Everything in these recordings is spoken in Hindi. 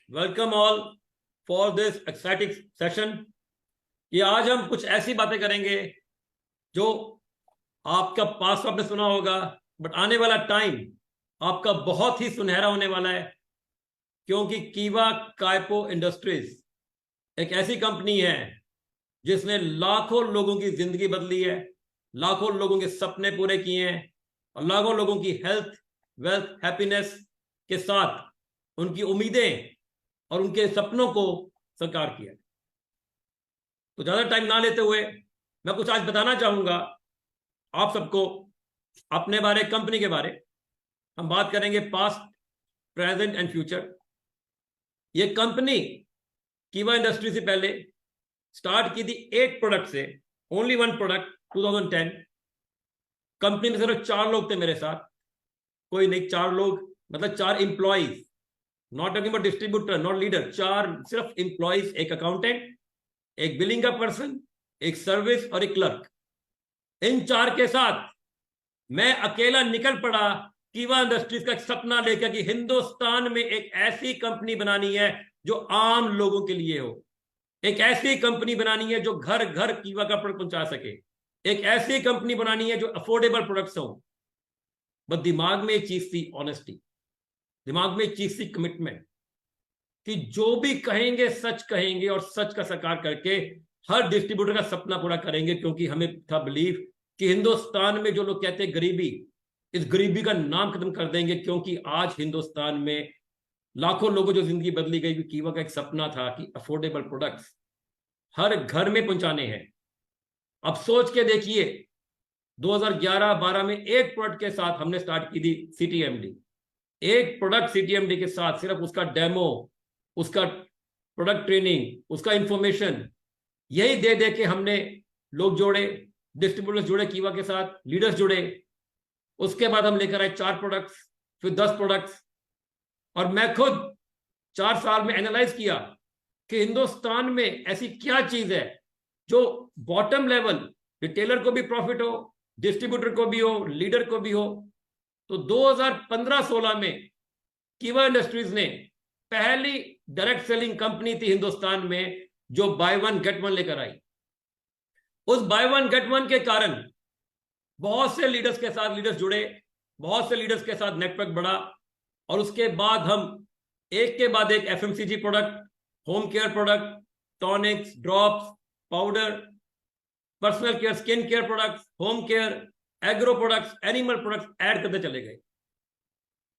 Welcome all for this exciting session. कि आज हम कुछ ऐसी बातें करेंगे जो आपका पास आपने सुना होगा, बट आने वाला टाइम आपका बहुत ही सुनहरा होने वाला है। क्योंकि कीवा काइपो इंडस्ट्रीज एक ऐसी कंपनी है जिसने लाखों लोगों की जिंदगी बदली है, लाखों लोगों के सपने पूरे किए हैं और लाखों लोगों की हेल्थ, वेल्थ, हैप्पीनेस के साथ उनकी उम्मीदें और उनके सपनों को साकार किया। तो ज्यादा टाइम ना लेते हुए मैं कुछ आज बताना चाहूंगा आप सबको अपने बारे, कंपनी के बारे। हम बात करेंगे पास्ट, प्रेजेंट एंड फ्यूचर। ये कंपनी कीवा इंडस्ट्री से पहले स्टार्ट की थी 8 प्रोडक्ट से, ओनली 1 प्रोडक्ट 2010। कंपनी में सिर्फ 4 लोग थे मेरे साथ, कोई नहीं, 4 लोग मतलब 4 employees, not talking about distributor, not leader. 4 सिर्फ इंप्लॉइज, एक अकाउंटेंट, एक बिलिंग का पर्सन, एक सर्विस और एक क्लर्क। इन 4 के साथ मैं अकेला निकल पड़ा कीवा इंडस्ट्रीज का एक सपना लेकर कि हिंदुस्तान में एक ऐसी कंपनी बनानी है जो आम लोगों के लिए हो, एक ऐसी कंपनी बनानी है जो घर घर कीवा का प्रोडक्ट पहुंचा सके, एक ऐसी कंपनी बनानी है जो अफोर्डेबल प्रोडक्ट्स हो। बस दिमाग में एक चीज थी, ऑनेस्टी। दिमाग में एक चीज थी, कमिटमेंट, कि जो भी कहेंगे सच कहेंगे और सच का साकार करके हर डिस्ट्रीब्यूटर का सपना पूरा करेंगे। क्योंकि हमें था बिलीव कि हिंदुस्तान में जो लोग कहते हैं गरीबी, इस गरीबी का नाम खत्म कर देंगे। क्योंकि आज हिंदुस्तान में लाखों लोगों जो जिंदगी बदली गई। कीवा का एक सपना था कि अफोर्डेबल प्रोडक्ट्स हर घर में पहुंचाने हैं। अब सोच के देखिए, 2011-12 में एक प्रोडक्ट के साथ हमने स्टार्ट की थी सीटीएमडी। एक प्रोडक्ट सीटीएमडी के साथ, सिर्फ उसका डेमो, उसका प्रोडक्ट ट्रेनिंग, उसका इंफॉर्मेशन, यही दे दे के हमने लोग जोड़े, डिस्ट्रीब्यूटर्स जुड़े कीवा के साथ, लीडर्स जुड़े। उसके बाद हम लेकर आए 4 प्रोडक्ट्स, फिर 10 प्रोडक्ट्स। और मैं खुद 4 साल में एनालाइज किया कि हिंदुस्तान में ऐसी क्या चीज है जो बॉटम लेवल रिटेलर को भी प्रॉफिट हो, डिस्ट्रीब्यूटर को भी हो, लीडर को भी हो। तो 2015-16 में कीवा इंडस्ट्रीज ने पहली डायरेक्ट सेलिंग कंपनी थी हिंदुस्तान में जो बाय वन गेट वन लेकर आई। उस बाय वन गेट वन के कारण बहुत से लीडर्स के साथ लीडर्स जुड़े, बहुत से लीडर्स के साथ नेटवर्क बढ़ा। और उसके बाद हम एक के बाद एक FMCG product, home care product, tonics, drops, powder, personal care, skin care products, home care, agro products, animal products add करते चले गए।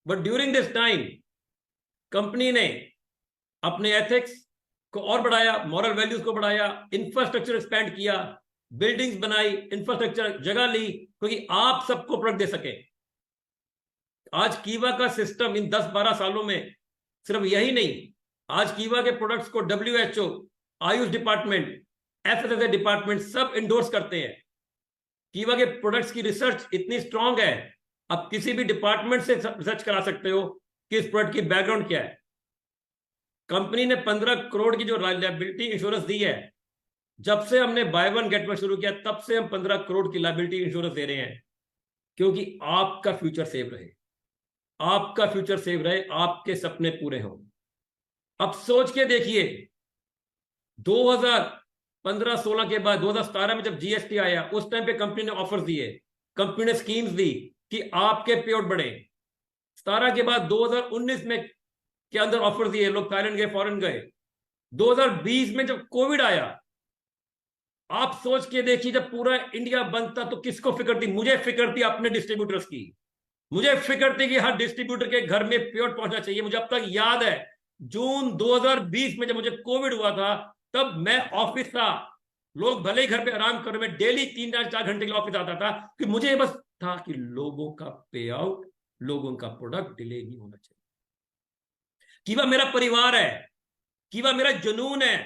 But during this time company ने अपने एथिक्स को और बढ़ाया, मॉरल वैल्यूज को बढ़ाया, इंफ्रास्ट्रक्चर एक्सपेंड किया, बिल्डिंग्स बनाई, इंफ्रास्ट्रक्चर जगह ली, क्योंकि आप सबको प्रोडक्ट दे सके। आज कीवा का सिस्टम इन 10-12 सालों में सिर्फ यही नहीं, आज कीवा के प्रोडक्ट्स को WHO, Ayush department, FSSAI department सब इंडोर्स करते हैं। कीवा के प्रोडक्ट्स की रिसर्च इतनी स्ट्रांग है, आप किसी भी डिपार्टमेंट से रिसर्च करा सकते हो कि इस प्रोडक्ट की बैकग्राउंड क्या है। कंपनी ने 15 करोड़ की जो लायबिलिटी इंश्योरेंस दी है, जब से हमने बाय वन गेट वन शुरू किया तब से हम 15 करोड़ की लायबिलिटी इंश्योरेंस दे रहे हैं। क्योंकि आपका फ्यूचर सेव रहे, आपका फ्यूचर सेव रहे, आपके सपने पूरे हों। अब सोच के देखिए, 2015-16 के बाद 2017 में जब जीएसटी आया, उस टाइम पे कंपनी ने ऑफर दिए, कंपनी ने स्कीम्स दी कि आपके पे आउट बढ़े। 17 के बाद 2019 में के अंदर ऑफर दिए, लोग थाईलैंड गए, फॉरेन गए। 2020 में जब कोविड आया, आप सोच के देखिए, जब पूरा इंडिया बंद था तो किसको फिक्र थी? मुझे फिक्र थी अपने डिस्ट्रीब्यूटर्स की। मुझे फिक्र थी कि हर डिस्ट्रीब्यूटर के घर में पे आउट पहुंचना चाहिए। मुझे अब तक याद है, जून 2020 में जब मुझे कोविड हुआ था, तब मैं ऑफिस था, लोग भले ही घर पे आराम कर रहे, मैं डेली 3-4 घंटे के लिए ऑफिस आता था कि मुझे बस था कि लोगों का पे आउट, लोगों का प्रोडक्ट डिले नहीं होना चाहिए। कीवा मेरा परिवार है, कीवा मेरा जुनून है,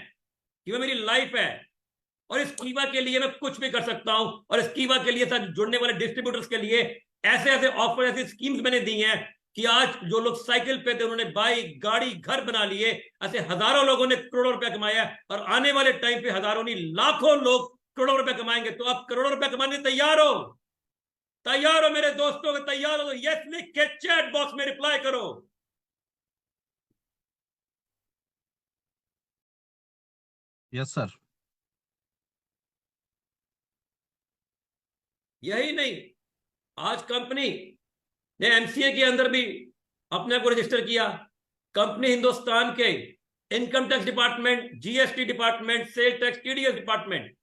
कीवा मेरी लाइफ है। और इस कीवा के लिए मैं कुछ भी कर सकता हूं। और इस कीवा के लिए साथ जुड़ने वाले डिस्ट्रीब्यूटर्स के लिए ऐसे ऐसे ऑफर, ऐसी स्कीम्स मैंने दी हैं कि आज जो लोग साइकिल पे थे उन्होंने बाइक, गाड़ी, घर बना लिए। ऐसे हजारों लोगों ने करोड़ों रुपया कमाया। और आने वाले टाइम पे हजारों नहीं, लाखों लोग करोड़ों रुपया कमाएंगे। तो आप करोड़ों रुपया कमाने तैयार हो? तैयार हो मेरे दोस्तों? तैयार हो तो यस लिख के चैट बॉक्स में रिप्लाई करो। Yes sir. यही नहीं, आज कंपनी ने एमसीए के अंदर भी अपने को रजिस्टर किया। कंपनी हिंदुस्तान के income tax department, GST department, sale tax, TDS department,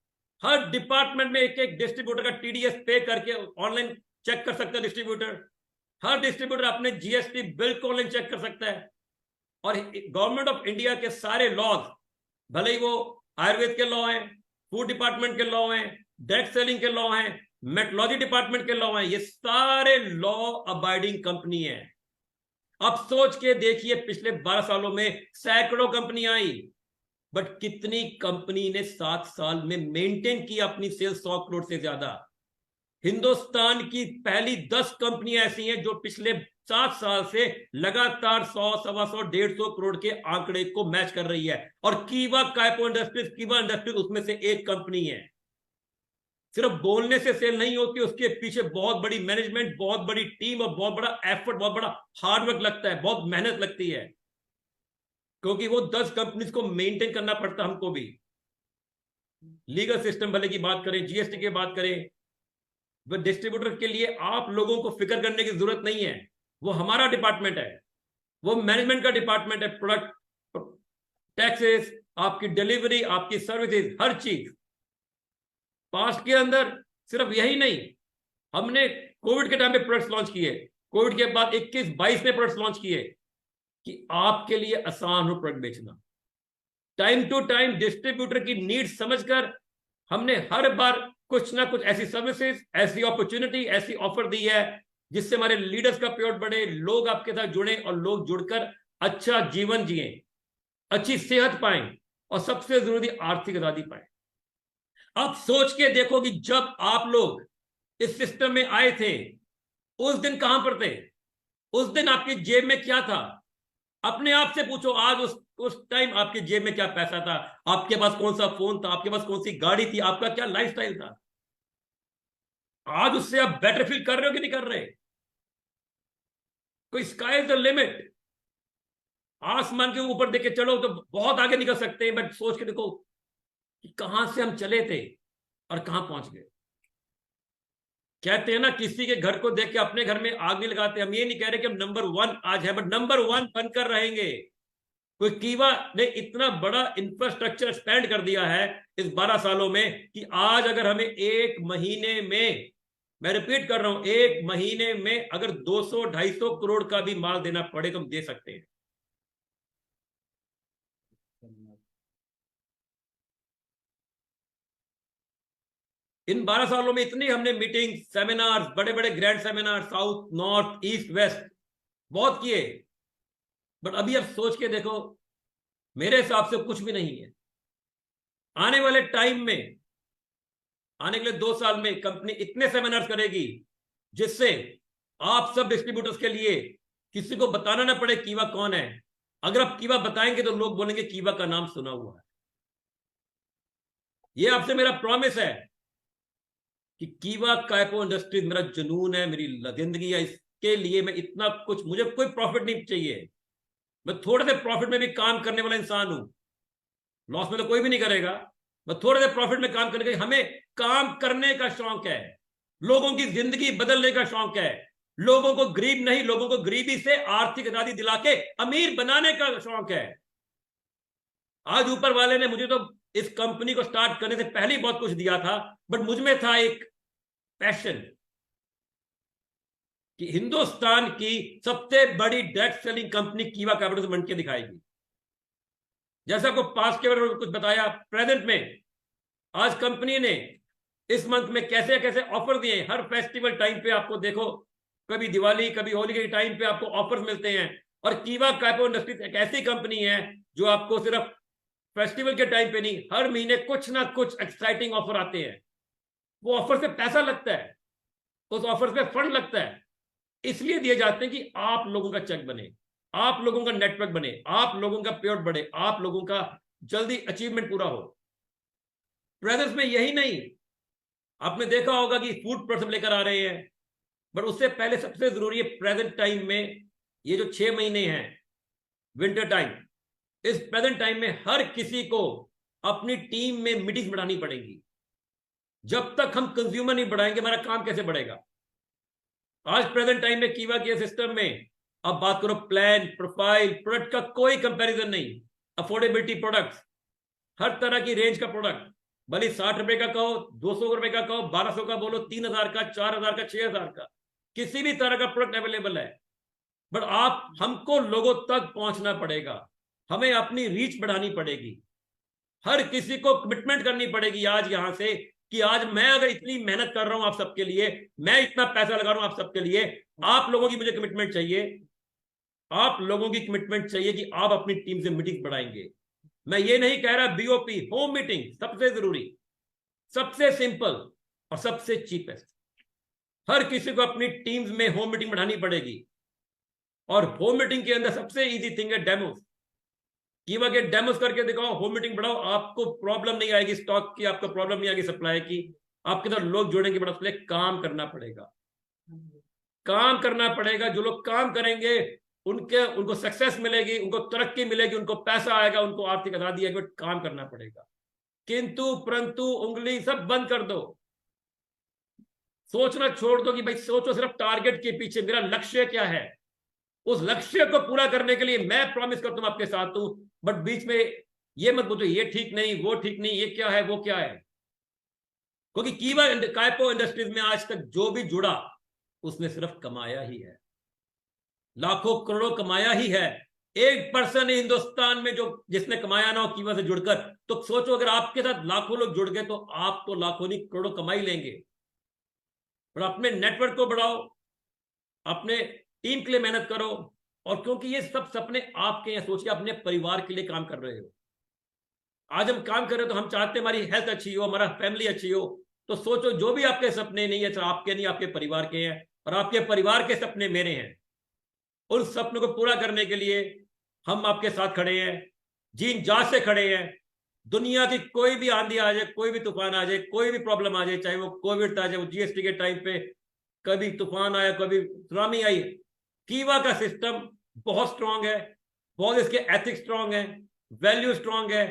हर डिपार्टमेंट में एक एक डिस्ट्रीब्यूटर का टीडीएस पे करके ऑनलाइन चेक कर सकता है डिस्ट्रीब्यूटर। हर डिस्ट्रीब्यूटर अपने जीएसटी बिल को ऑनलाइन चेक कर सकता है। और गवर्नमेंट ऑफ इंडिया के सारे लॉज, भले ही वो आयुर्वेद के लॉ हैं, फूड डिपार्टमेंट के लॉ हैं, डायरेक्ट सेलिंग के लॉ हैं, मेट्रोलॉजी डिपार्टमेंट के लॉ हैं, ये सारे लॉ अबाइडिंग कंपनी है। अब सोच के देखिए, पिछले 12 सालों में सैकड़ों कंपनियां आई, बट कितनी कंपनी ने 7 साल में मेंटेन की अपनी सेल्स 100 करोड़ से ज्यादा। हिंदुस्तान की पहली 10 कंपनियां ऐसी हैं जो पिछले 7 साल से लगातार 100, 125, 150 करोड़ के आंकड़े को मैच कर रही है। और कीवा काइपो इंडस्ट्रीज, कीवा इंडस्ट्रीज उसमें से एक कंपनी है। सिर्फ बोलने से सेल नहीं होती, उसके पीछे बहुत बड़ी मैनेजमेंट, बहुत बड़ी टीम और बहुत बड़ा एफर्ट, बहुत बड़ा हार्डवर्क लगता है, बहुत मेहनत लगती है, क्योंकि वो 10 कंपनीज को मेंटेन करना पड़ता है हमको भी। लीगल सिस्टम भले की बात करें, जीएसटी की बात करें, वो डिस्ट्रीब्यूटर के लिए आप लोगों को फिक्र करने की जरूरत नहीं है, वो हमारा डिपार्टमेंट है, वो मैनेजमेंट का डिपार्टमेंट है। प्रोडक्ट, टैक्सेस, आपकी डिलीवरी, आपकी सर्विसेज, हर चीज। पास्ट के अंदर सिर्फ यही नहीं, हमने कोविड के टाइम पे प्रोडक्ट्स लॉन्च किए, कोविड के बाद 21-22 में प्रोडक्ट्स लॉन्च किए कि आपके लिए आसान हो प्रोडक्ट बेचना। टाइम टू टाइम डिस्ट्रीब्यूटर की नीड समझकर हमने हर बार कुछ ना कुछ ऐसी सर्विसेज, ऐसी अपॉर्चुनिटी, ऐसी ऑफर दी है जिससे हमारे लीडर्स का पेआउट बढ़े, लोग आपके साथ जुड़े और लोग जुड़कर अच्छा जीवन जिए, अच्छी सेहत पाएं और सबसे जरूरी आर्थिक आजादी पाएं। अब सोच के देखो कि जब आप लोग इस सिस्टम में आए थे, उस दिन कहां पर थे? उस दिन आपकी जेब में क्या था? अपने आप से पूछो, आज उस टाइम आपकी जेब में क्या पैसा था, आपके पास कौन सा फोन था, आपके पास कौन सी गाड़ी थी, आपका क्या लाइफस्टाइल था? आज उससे आप बेटर फील कर रहे हो कि नहीं कर रहे? कोई स्काई इज द लिमिट। आसमान के ऊपर देख के चलो तो बहुत आगे निकल सकते हैं, बट सोच के देखो कि कहां से हम चले थे और कहां पहुंच गए। कहते हैं ना, किसी के घर को देख के अपने घर में आग नहीं लगाते। हम ये नहीं कह रहे कि हम नंबर 1 आज है, बट नंबर 1 बनकर रहेंगे। कोई कीवा ने इतना बड़ा इंफ्रास्ट्रक्चर स्पेंड कर दिया है इस 12 सालों में कि आज अगर हमें एक महीने में, मैं रिपीट कर रहा हूं, एक महीने में अगर 200-250 करोड़ का भी माल देना पड़े तो हम दे सकते हैं। इन 12 सालों में इतनी हमने मीटिंग, सेमिनार, बड़े बड़े grand seminar, south, north, east, west बहुत किए, बट अभी अब सोच के देखो, मेरे हिसाब से कुछ भी नहीं है। आने वाले टाइम में, आने के लिए 2 साल में कंपनी इतने सेमिनार्स करेगी जिससे आप सब डिस्ट्रीब्यूटर्स के लिए किसी को बताना ना पड़े कीवा कौन है। अगर आप कीवा बताएंगे तो लोग बोलेंगे कीवा का नाम सुना हुआ है। ये आपसे मेरा प्रॉमिस है कि कीवा काइपो इंडस्ट्रीज मेरा जुनून है, मेरी जिंदगी है। इसके लिए मैं इतना कुछ, मुझे कोई प्रॉफिट नहीं चाहिए, मैं थोड़े से प्रॉफिट में भी काम करने वाला इंसान हूं। लॉस में तो कोई भी नहीं करेगा, मैं थोड़े से प्रॉफिट में काम करने का, हमें काम करने का शौक है, लोगों की जिंदगी बदलने का शौक है, लोगों को गरीब नहीं, लोगों को गरीबी से आर्थिक आजादी दिला के अमीर बनाने का शौक है। आज ऊपर वाले ने मुझे तो इस कंपनी को स्टार्ट करने से पहले ही बहुत कुछ दिया था, बट मुझ में था एक पैशन कि हिंदुस्तान की सबसे बड़ी डायरेक्ट सेलिंग कंपनी कीवा कैपिटल बन के दिखाएगी। जैसे आपको पास्ट के बारे में कुछ बताया, प्रेजेंट में आज कंपनी ने इस मंथ में कैसे कैसे ऑफर दिए। हर फेस्टिवल टाइम पे आपको देखो, कभी दिवाली, कभी होली के टाइम पे आपको ऑफर मिलते हैं। और कीवा काइपो इंडस्ट्रीज एक ऐसी कंपनी है जो आपको सिर्फ फेस्टिवल के टाइम पे नहीं, हर महीने कुछ ना कुछ एक्साइटिंग ऑफर आते हैं। वो ऑफर से पैसा लगता है, उस ऑफर से फंड लगता है, इसलिए दिए जाते हैं कि आप लोगों का चेक बने, आप लोगों का नेटवर्क बने, आप लोगों का पेआउट बढ़े, आप लोगों का जल्दी अचीवमेंट पूरा हो। ब्रदर्स में यही नहीं, आपने देखा होगा कि फूड प्रोडक्ट लेकर आ रहे हैं, बट उससे पहले सबसे जरूरी है प्रेजेंट टाइम में, ये जो 6 महीने हैं विंटर टाइम, इस प्रेजेंट टाइम में हर किसी को अपनी टीम में मीटिंग बढ़ानी पड़ेगी। जब तक हम कंज्यूमर नहीं बढ़ाएंगे हमारा काम कैसे बढ़ेगा? आज प्रेजेंट टाइम में कीवा के सिस्टम में अब बात करो प्लान, प्रोफाइल, प्रोडक्ट का कोई कंपैरिजन नहीं। अफोर्डेबिलिटी प्रोडक्ट्स, हर तरह की रेंज का प्रोडक्ट, भले 60 रुपए का कहो, 200 रुपए का कहो, 1200 का बोलो, 3000 का, 4000 का, 6000 का, किसी भी तरह का प्रोडक्ट अवेलेबल है। बट आप हमको लोगों तक पहुंचना पड़ेगा, हमें अपनी रीच बढ़ानी पड़ेगी, हर किसी को कमिटमेंट करनी पड़ेगी आज यहां से कि आज मैं अगर इतनी मेहनत कर रहा हूं आप सबके लिए, मैं इतना पैसा लगा रहा हूं आप सबके लिए, आप लोगों की मुझे कमिटमेंट चाहिए। आप लोगों की कमिटमेंट चाहिए कि आप अपनी टीम से मीटिंग बढ़ाएंगे। मैं ये नहीं कह रहा बीओपी, होम मीटिंग सबसे जरूरी, सबसे सिंपल और सबसे चीपेस्ट। हर किसी को अपनी टीम्स में होम मीटिंग बढ़ानी पड़ेगी। और होम मीटिंग के अंदर सबसे इजी थिंग है डेमोस। कीवा के डेमोस करके दिखाओ, होम मीटिंग बढ़ाओ, आपको प्रॉब्लम नहीं आएगी स्टॉक की, आपको प्रॉब्लम नहीं आएगी सप्लाई की, आपके साथ लोग जुड़ेंगे। बड़ा उसके लिए काम करना पड़ेगा, काम करना पड़ेगा। जो लोग काम करेंगे उनको सक्सेस मिलेगी, उनको तरक्की मिलेगी, उनको पैसा आएगा, उनको आर्थिक आजादी आएगी। बट काम करना पड़ेगा। किंतु परंतु उंगली सब बंद कर दो, सोचना छोड़ दो कि भाई सोचो सिर्फ टारगेट के पीछे, मेरा लक्ष्य क्या है, उस लक्ष्य को पूरा करने के लिए मैं प्रॉमिस करता हूं आपके साथ हूं। बट बीच में ये मत पूछो ये ठीक नहीं, वो ठीक नहीं, ये क्या है, वो क्या है। क्योंकि कीवा कायपो इंडस्ट्रीज में आज तक जो भी जुड़ा उसने सिर्फ कमाया ही है, लाखों करोड़ों कमाया ही है। एक पर्सन हिंदुस्तान में जो जिसने कमाया ना हो कीवा से जुड़कर, तो सोचो अगर आपके साथ लाखों लोग जुड़ गए तो आप तो लाखों नहीं करोड़ों कमाई लेंगे। पर अपने नेटवर्क को बढ़ाओ, अपने टीम के लिए मेहनत करो। और क्योंकि ये सब सपने आपके हैं, सोचिए अपने परिवार के लिए काम कर रहे हो। आज हम काम कर रहे हो तो हम चाहते हैं हमारी हेल्थ अच्छी हो, हमारा फैमिली अच्छी हो। तो सोचो जो भी आपके सपने नहीं है, आपके नहीं, आपके परिवार के हैं, और आपके परिवार के सपने मेरे हैं। उन सपनों को पूरा करने के लिए हम आपके साथ खड़े हैं, जीन जान से खड़े हैं। दुनिया की कोई भी आंधी आ जाए, कोई भी तूफान आ जाए, कोई भी प्रॉब्लम आ जाए, चाहे वो कोविड आ जाए, वो जीएसटी के टाइम पे कभी तूफान आया, कभी सुनामी आई, कीवा का सिस्टम बहुत स्ट्रांग है, बहुत इसके एथिक्स स्ट्रांग है, वैल्यू स्ट्रांग है,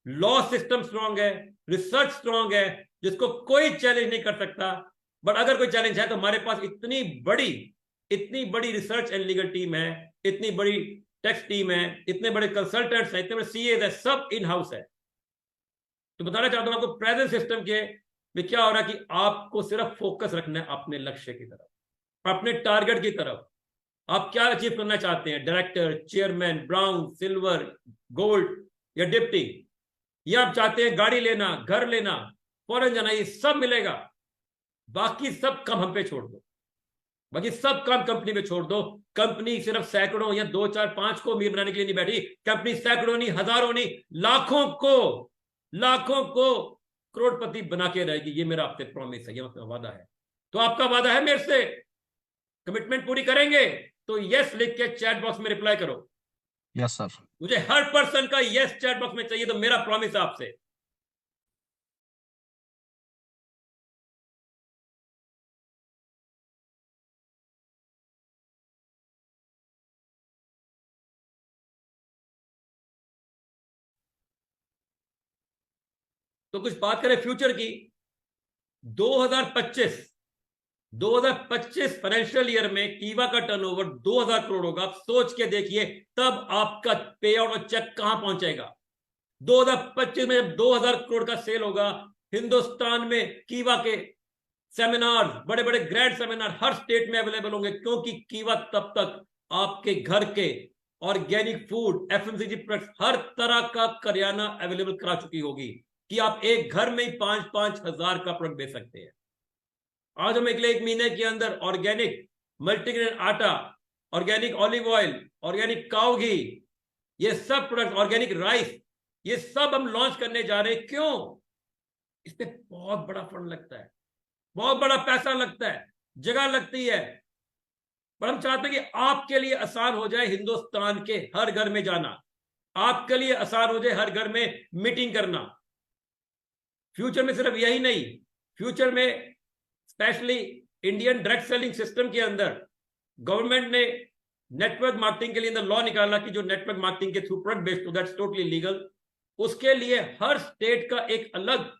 लॉ सिस्टम स्ट्रांग है, रिसर्च स्ट्रांग है, जिसको कोई चैलेंज नहीं कर सकता। बट अगर कोई चैलेंज है तो हमारे पास इतनी बड़ी रिसर्च एंड लीगल टीम है, इतनी बड़ी टैक्स टीम है, इतने बड़े कंसल्टेंट्स हैं, इतने बड़े सीएस है, सब इन हाउस है। तो बताना चाहता हूं आपको प्रेजेंट सिस्टम के में क्या हो रहा है कि आपको सिर्फ फोकस रखना है अपने लक्ष्य की तरफ, अपने टारगेट की तरफ। आप क्या अचीव करना चाहते हैं, director, chairman, brown, silver, gold या डिप्टी, या आप चाहते हैं गाड़ी लेना, घर लेना, फॉरेन जाना, ये सब मिलेगा। बाकी सब काम हम पे छोड़ दो, बाकी सब काम कंपनी पे छोड़ दो। कंपनी सिर्फ सैकड़ों या 2 4 5 को अमीर बनाने के लिए नहीं बैठी, कंपनी सैकड़ों नहीं, हजारों नहीं, लाखों को करोड़पति बना के रहेगी। ये मेरा आपसे प्रॉमिस है, ये मेरा वादा है। तो आपका वादा है मेरे से, कमिटमेंट पूरी करेंगे? तो यस लिख के चैट बॉक्स में रिप्लाई करो। Yes sir. मुझे हर पर्सन का यस चैट बॉक्स में चाहिए, तो मेरा प्रॉमिस है आपसे। तो कुछ बात करें फ्यूचर की। 2025 फाइनेंशियल ईयर में कीवा का टर्नओवर 2000 करोड़ होगा। आप सोच के देखिए तब आपका पे आउट और चेक कहां पहुंचेगा। 2025 में जब 2000 करोड़ का सेल होगा, हिंदुस्तान में कीवा के सेमिनार, बड़े बड़े ग्रैंड सेमिनार हर स्टेट में अवेलेबल होंगे, क्योंकि कीवा तब तक आपके घर के ऑर्गेनिक फूड, एफएमसीजी प्रोडक्ट्स, हर तरह का करियाना अवेलेबल करा चुकी होगी कि आप एक घर में ही 5-5 हजार का प्रोडक्ट बेच सकते हैं। आज हम एक महीने के अंदर ऑर्गेनिक मल्टीग्रेन आटा, ऑर्गेनिक ऑलिव ऑयल, ऑर्गेनिक काऊ घी, ये सब प्रोडक्ट, ऑर्गेनिक राइस, ये सब हम लॉन्च करने जा रहे हैं। क्यों? इस पे बहुत बड़ा फंड लगता है, बहुत बड़ा पैसा लगता है, जगह लगती है। पर हम चाहते हैं कि आपके लिए आसान हो जाए हिंदुस्तान के हर घर में जाना, आपके लिए आसान हो जाए हर घर में मीटिंग करना। फ्यूचर में सिर्फ यही नहीं, फ्यूचर में specially Indian direct selling system के अंदर गवर्नमेंट ने नेटवर्क मार्केटिंग के लिए लॉ निकाला कि जो नेटवर्क मार्केटिंग के through product based, that's totally legal. उसके लिए हर स्टेट का एक अलग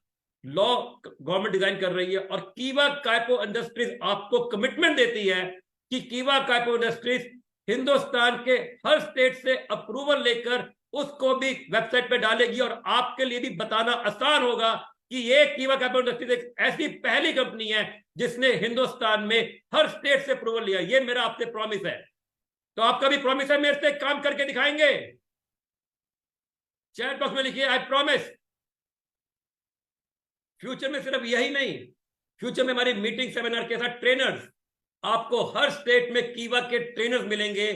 लॉ गवर्नमेंट डिजाइन कर रही है, और कीवा काइपो इंडस्ट्रीज आपको कमिटमेंट देती है कि कीवा काइपो इंडस्ट्रीज हिंदुस्तान के हर स्टेट से अप्रूवल लेकर उसको भी वेबसाइट पे डालेगी, और आपके लिए भी बताना आसान होगा कि ये कीवा काइपो इंडस्ट्रीज एक ऐसी पहली कंपनी है जिसने हिंदुस्तान में हर स्टेट से अप्रूवल लिया। ये मेरा आपसे प्रॉमिस है। तो आपका भी प्रॉमिस है मेरे से काम करके दिखाएंगे? चैट बॉक्स में लिखिए आई प्रॉमिस। फ्यूचर में सिर्फ यही नहीं, फ्यूचर में हमारी मीटिंग सेमिनार के साथ ट्रेनर्स, आपको हर स्टेट में कीवा के ट्रेनर्स मिलेंगे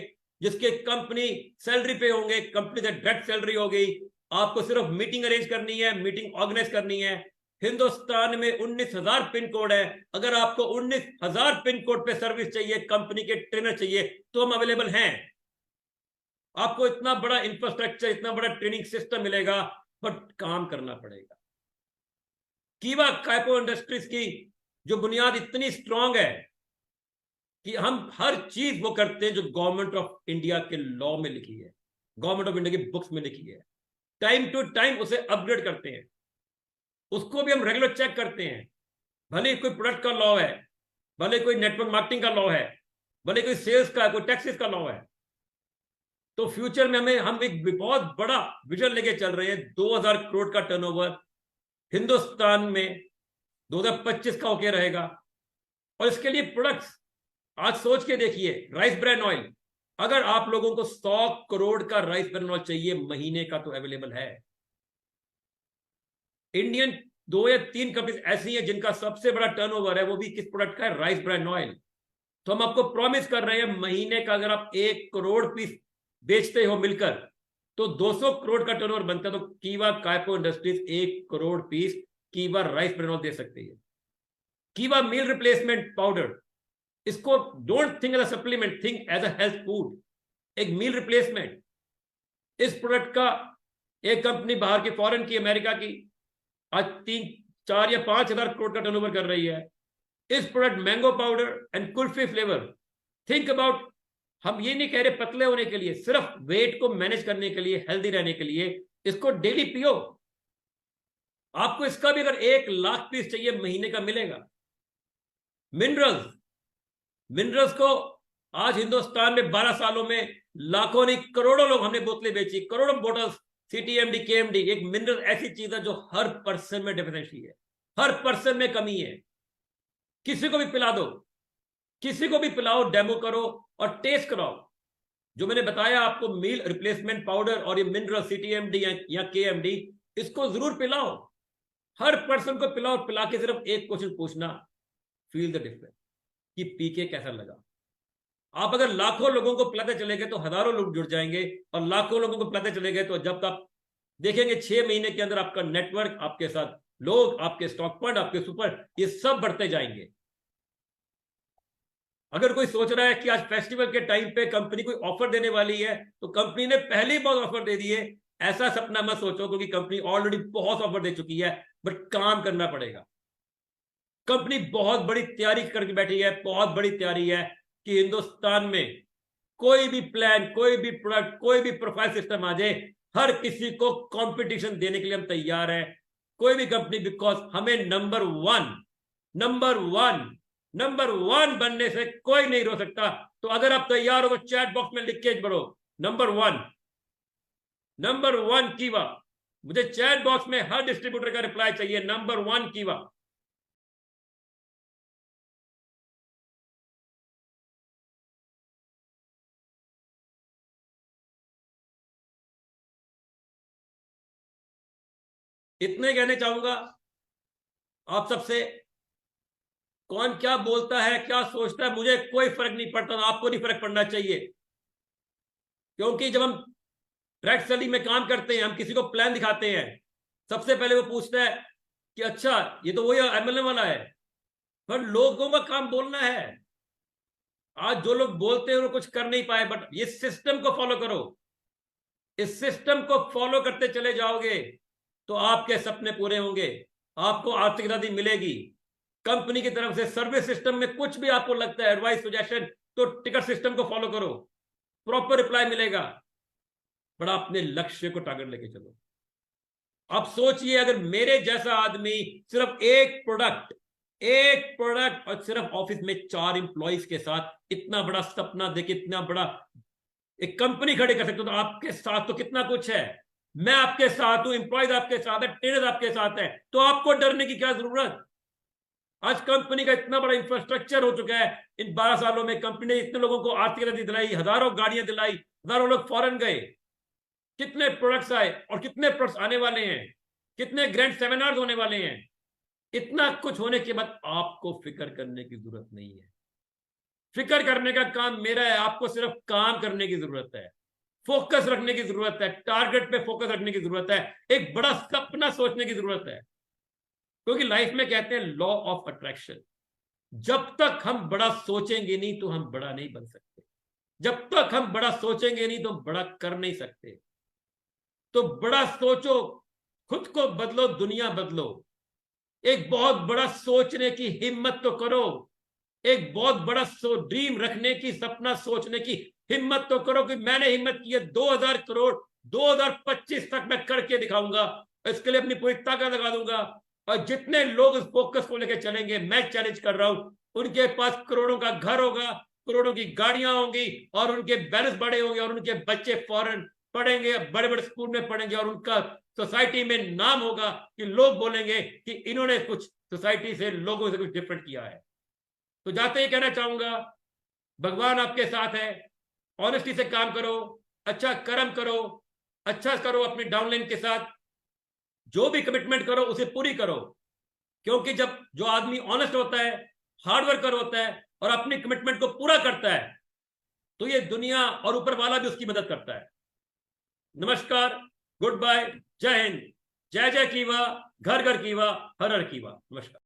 जिसके कंपनी सैलरी पे होंगे, कंपनी से डायरेक्ट सैलरी होगी। आपको सिर्फ मीटिंग अरेंज करनी है, मीटिंग ऑर्गेनाइज करनी है। हिंदुस्तान में 19,000 पिन कोड है। अगर आपको 19,000 पिन कोड पे सर्विस चाहिए, कंपनी के ट्रेनर चाहिए, तो हम अवेलेबल हैं। आपको इतना बड़ा इंफ्रास्ट्रक्चर, इतना बड़ा ट्रेनिंग सिस्टम मिलेगा, बट काम करना पड़ेगा। कीवा काइपो इंडस्ट्रीज की जो बुनियाद इतनी स्ट्रांग है कि हम हर चीज वो करते हैं जो गवर्नमेंट ऑफ इंडिया के लॉ में लिखी है, गवर्नमेंट ऑफ इंडिया की बुक्स में लिखी है। टाइम टू टाइम उसे अपग्रेड करते हैं, उसको भी हम रेगुलर चेक करते हैं। भले कोई प्रोडक्ट का लॉ है, भले कोई नेटवर्क मार्केटिंग का लॉ है, भले कोई सेल्स का, कोई टैक्सेस का लॉ है। तो फ्यूचर में हम एक बहुत बड़ा विजन लेके चल रहे हैं। 2,000 करोड़ का टर्नओवर हिंदुस्तान में 2025 का होके रहेगा। और इसके लिए प्रोडक्ट्स आज सोच के देखिए, राइस ब्रांड ऑयल, अगर आप लोगों को 100 करोड़ का राइस ब्रांड ऑयल चाहिए महीने का, तो अवेलेबल है। इंडियन 2 या 3 कंपनीज ऐसी हैं जिनका सबसे बड़ा टर्नओवर है, वो भी किस प्रोडक्ट का है? Rice brand oil. तो हम आपको प्रॉमिस कर रहे हैं, महीने का अगर आप 1 करोड़ पीस बेचते हो मिलकर, तो 200 करोड़ का टर्नओवर बनता है। तो Kiwa Kaipo industries 1 crore piece Kiwa rice brand oil दे सकती है। कीवा मील रिप्लेसमेंट पाउडर, इसको don't think as a supplement, think as a health food, एक मील रिप्लेसमेंट। इस प्रोडक्ट का एक कंपनी बाहर की, फॉरेन की, अमेरिका की, आज 3, 4 या 5,000 करोड़ का टर्नओवर कर रही है। इस product mango powder and kulfi flavour, think about, हम ये नहीं कह रहे पतले होने के लिए, सिर्फ वेट को मैनेज करने के लिए, हेल्दी रहने के लिए इसको डेली पियो। आपको इसका भी अगर 1 लाख पीस चाहिए महीने का, मिलेगा। मिनरल्स, मिनरल्स को आज हिंदुस्तान में 12 सालों में लाखों नहीं करोड़ों लोग हमने बोतलें बेची, करोड़ों बोतल्स। सीटीएमडी, केएमडी, एक मिनरल ऐसी चीज है जो हर पर्सन में डेफिशिएंसी है, हर पर्सन में कमी है। किसी को भी पिला दो, किसी को भी पिलाओ, डेमो करो और टेस्ट कराओ। जो मैंने बताया आपको, मील रिप्लेसमेंट पाउडर और ये मिनरल सीटीएमडी या केएमडी, इसको जरूर पिलाओ, हर पर्सन को पिलाओ। पिला के सिर्फ एक क्वेश्चन पूछना, फील द डिफरेंस, कि पी के कैसा लगा। आप अगर लाखों लोगों को पिलाते चले गए तो हजारों लोग जुड़ जाएंगे, और लाखों लोगों को पिलाते चले गए तो जब तक देखेंगे 6 महीने के अंदर आपका नेटवर्क, आपके साथ लोग, आपके स्टॉक फंड, आपके सुपर, ये सब बढ़ते जाएंगे। अगर कोई सोच रहा है कि आज फेस्टिवल के टाइम पे कंपनी कोई ऑफर देने वाली है, तो कंपनी ने पहले ही बहुत ऑफर दे दिए। ऐसा सपना मत सोचो, क्योंकि कंपनी ऑलरेडी बहुत ऑफर दे चुकी है, बट काम करना पड़ेगा। कंपनी बहुत बड़ी तैयारी करके बैठी है, बहुत बड़ी तैयारी है कि हिंदुस्तान में कोई भी प्लान, कोई भी प्रोडक्ट, कोई भी प्रोफाइल सिस्टम आ जाए, हर किसी को कंपटीशन देने के लिए हम तैयार हैं। कोई भी कंपनी, बिकॉज हमें नंबर वन बनने से कोई नहीं रोक सकता। तो अगर आप तैयार हो तो चैट बॉक्स में लिख के भरो नंबर वन कीवा। मुझे चैट बॉक्स में हर डिस्ट्रीब्यूटर का रिप्लाई चाहिए, नंबर 1 कीवा। इतने कहने चाहूंगा आप सबसे। कौन क्या बोलता है, क्या सोचता है, मुझे कोई फर्क नहीं पड़ता, आपको नहीं फर्क पड़ना चाहिए। क्योंकि जब हम डायरेक्ट सेलिंग में काम करते हैं, हम किसी को प्लान दिखाते हैं, सबसे पहले वो पूछता है कि अच्छा ये तो वही एमएलए वाला है। पर लोगों का काम बोलना है। आज जो लोग बोलते हैं वो कुछ कर नहीं पाए, बट ये सिस्टम को फॉलो करो। इस सिस्टम को फॉलो करते चले जाओगे तो आपके सपने पूरे होंगे, आपको आर्थिक आजादी मिलेगी। कंपनी की तरफ से सर्विस सिस्टम में कुछ भी आपको लगता है, एडवाइस, सजेशन, तो टिकट सिस्टम को फॉलो करो, प्रॉपर रिप्लाई मिलेगा। बड़ा अपने लक्ष्य को टारगेट लेके चलो। अब सोचिए, अगर मेरे जैसा आदमी सिर्फ एक प्रोडक्ट और सिर्फ ऑफिस में 4 एम्प्लॉइज के साथ इतना बड़ा सपना देखे, इतना बड़ा एक कंपनी खड़ी कर सकते हो, तो आपके साथ तो कितना कुछ है। मैं आपके साथ हूं, एम्प्लॉइज आपके साथ है, ट्रेनर आपके साथ है, तो आपको डरने की क्या जरूरत। आज कंपनी का इतना बड़ा इंफ्रास्ट्रक्चर हो चुका है। इन 12 सालों में कंपनी ने इतने लोगों को आर्थिक गति दिलाई, हजारों गाड़ियां दिलाई, हजारों लोग फॉरेन गए, कितने प्रोडक्ट्स आए और कितने प्रोडक्ट्स आने वाले हैं, कितने ग्रैंड सेमिनार्स होने वाले हैं। इतना कुछ होने के बाद आपको फिक्र करने की जरूरत नहीं है। फिक्र करने का काम मेरा है, आपको सिर्फ काम करने की जरूरत है, फोकस रखने की जरूरत है, टारगेट पे फोकस रखने की जरूरत है, एक बड़ा सपना सोचने की जरूरत है। क्योंकि लाइफ में कहते हैं लॉ ऑफ अट्रैक्शन, जब तक हम बड़ा सोचेंगे नहीं तो हम बड़ा नहीं बन सकते, जब तक हम बड़ा सोचेंगे नहीं तो हम बड़ा कर नहीं सकते। तो बड़ा सोचो, खुद को बदलो, दुनिया बदलो। एक बहुत बड़ा सोचने की हिम्मत तो करो, एक बहुत बड़ा ड्रीम रखने की, सपना सोचने की हिम्मत तो करो कि मैंने हिम्मत की है 2000 करोड़ 2025 तक मैं करके दिखाऊंगा, इसके लिए अपनी पूरी ताकत लगा दूंगा। और जितने लोग इस फोकस को लेकर चलेंगे, मैं चैलेंज कर रहा हूं, उनके पास करोड़ों का घर होगा, करोड़ों की गाड़ियां होंगी, और उनके बैलेंस बड़े होंगे, और उनके बच्चे फॉरेन पढ़ेंगे, बड़े बड़े स्कूल में पढ़ेंगे, और उनका सोसाइटी में नाम होगा कि लोग बोलेंगे कि इन्होंने कुछ सोसाइटी से, लोगों से कुछ डिफरेंट किया है। तो जाते ही कहना चाहूंगा, भगवान आपके साथ है, ऑनेस्टी से काम करो, अच्छा कर्म करो, अच्छा करो अपनी डाउनलाइन के साथ, जो भी कमिटमेंट करो उसे पूरी करो। क्योंकि जब जो आदमी ऑनेस्ट होता है, हार्ड वर्कर होता है और अपनी कमिटमेंट को पूरा करता है, तो ये दुनिया और ऊपर वाला भी उसकी मदद करता है। नमस्कार, गुड बाय, जय हिंद, जय जय कीवा, घर घर कीवा, हर हर कीवा। नमस्कार।